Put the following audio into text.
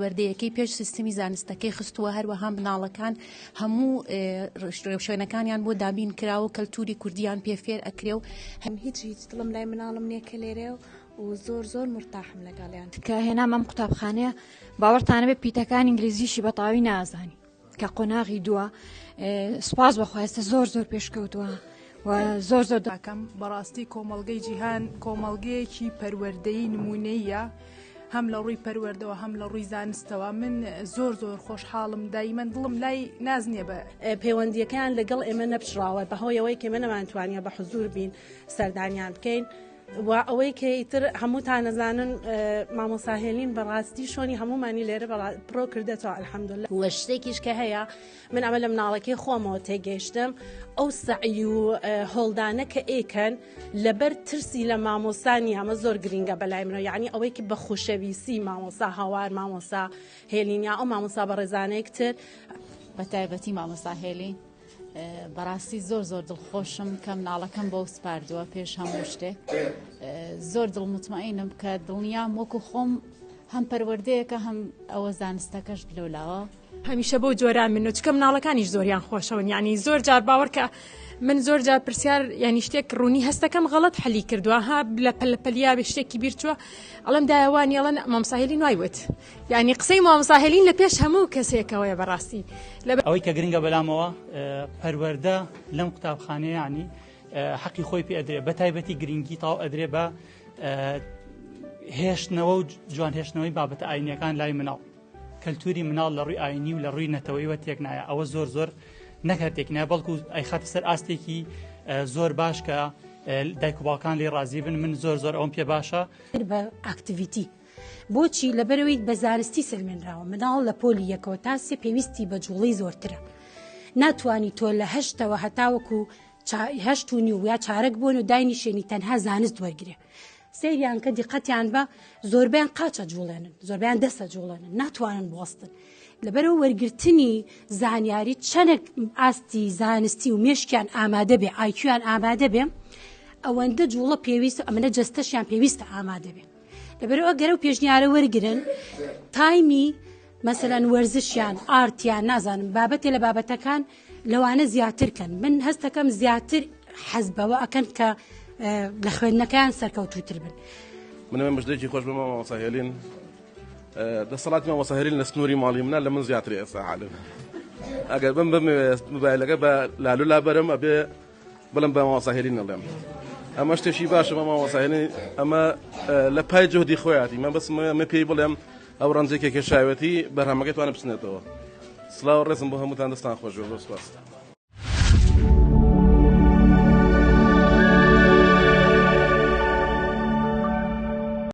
وەردەیەکەی پێش سیستمی زانستەکەی خستووە هەروەها مناڵەکان هەموو شوێنەکانیان بۆ دابین کراوە کەلتوری کوردیان پێفێر ئەکرێ و هیچ دڵم لای مناڵم نییە کە لێرێ و زۆر مرتاحم لەگەڵیان کە هێنام ئەم قوتابخانەیە باوەڕتانە بێ پیتەکان ئینگلیزیشی بەتاوی نازانی کە قۆناغی دووە سوپاس بەخواستە زۆر پێشکەوتووە و زۆر داکەم بەڕاستی کۆمەڵگەی جیهان کۆمەڵگەیەکی پەروەردەیی نمونەیە هەم لە ڕووی پەروەردەوە هەم لە ڕووی زانستەوە من زۆر خۆشحاڵم دایمەن دڵم لای نازنیە بە پەیوەندیەکەیان لەگەڵ ئێمە نەپشراوە بەهۆیەوەی کە ئێمە نەمانتوانیە بە حوزور بین سەردانیان بکەین و ئەوەی کە ئیتر هەمووتان نەزانن مامۆستا هێلین بەڕاستی شۆنی هەمومانی لێرە پرۆ کردێتەوە ئەلحەمدولیلا وە شتێکیش کە هەیە من ئەمە لە مناڵەکەی خۆمەوە تێگەیشتم ئەو سەعی و هەڵدانە کە ئێکەن لەبەر ترسی لە مامۆستانی ئەمە زۆر گرینگە بەلای منەوە یعنی ئەوەی کە بە خۆشەویستی مامۆستا هاوار مامۆستا هێلینیا ئەو مامۆستا بە ڕێزانەیەکتر بە تایبەتی مامۆستا هێلین بەڕاستی زۆر دڵخۆشم کە مناڵەکەم بەو سپاردووە پێش هەموو شتێک زۆر دڵمتمەئینم کە دڵنیام وەکو خۆم هەم پەروەردەیەکە هەم ئەوە زانستەکەش بلەولاوە هەمیشە بۆ جۆران من چکە مناڵەکانیش زۆریان خۆشەون یعنی زۆر جار باوەڕ کە من زۆر جار پرسیار یعنی شتێک ڕوونی هەستەکەم غەڵەت حەلی کردووە ها لە پەلیا بێ شتێکی بیرچووە ئەڵم دایەوانی ئەڵەن مامۆستا هێلین وایوت یعنی قسەی مامۆستا هێلین لە پێش هەموو کەسێکەوەیە بەڕاستی ئەوەی کە گرنگە بەلامەوە پەروەردە لەم قوتابخانەیە ینی حەقی خۆی پێ ئەدرێ بە تایبەتی گرنگی تاو ئەدرێ بە هێشتنەوە و جوانهێشتنەوەی بابەتە ئاینیەکان لای مناڵ کەلتوری مناڵ لە ڕووی ئاینی و لە ڕووی نەتەوەیەوە تێک نایە ئەوە زۆر نەکاتێک نایە بەڵکو ئەی خاتە سەر ئاستێکی زۆر باش کە دایک و باوکان لێ ڕازی بن من زۆر ئەوم پێ باشە بە ئاکتیڤیتی بۆچی لەبەرەوەی بە زانستی سلمێنراوە مناڵ لە پۆلی یەکەوە تا سێ پێویستی بە جوڵی زۆرترە ناتوانی تۆ لە هەشتەوە هەتاوەکو هەشت و نیو یا چارەک بوون و داینی شوێنی تەنها زانست وەرگێ سریان کە دیقەتیان بە زۆربیان قاچە جوڵێنن زۆربیان دەستە جوڵێنن ناتوانن بوەستن لەبەرەوە وەرگرتنی زانیاری چەندێک ئاستی زانستی و مێشکیان ئامادە بێ ئایکیویان ئامادە بێ ئەوەندە جوڵە پێویست ئەمەە جەستەشیان پێویستە ئامادە بێ لەبەرەوە گەرە و پێشنیارە وەرگرن تایمی مەسەلەن وەرزشیان ئارتیان نازانم بابەتێ لە بابەتەکان لەوانە زیاترکەن من هەستەکەم زیاتر حەزبەوە ئەکەن کە لە خوێندنەکەیان سەرکەوتوتر بن من مژدەیەکی خۆش بمە مامۆستا هێلین دەسەڵاتی مامۆستا هێلین لە سنووری ماڵی منە لە من زیاتری ئێستا عالم ئەگەر بم مۆبایلەکە بە لالولا بەرم ئەبێ بڵم بە مامۆستا هێلین نەڵێم ئەمە شتێکی باشە مامۆستا هێلین ئەمە لە پای جهدی خۆیاتی من بەس مە پێی بڵێم ئەو ڕەنجێکی کێشاوەتی بەرهەمەکەی توانە بچنێتەوە سڵاو ڕێزم بۆ هەمووتان دەستان خۆش بێ سوپاس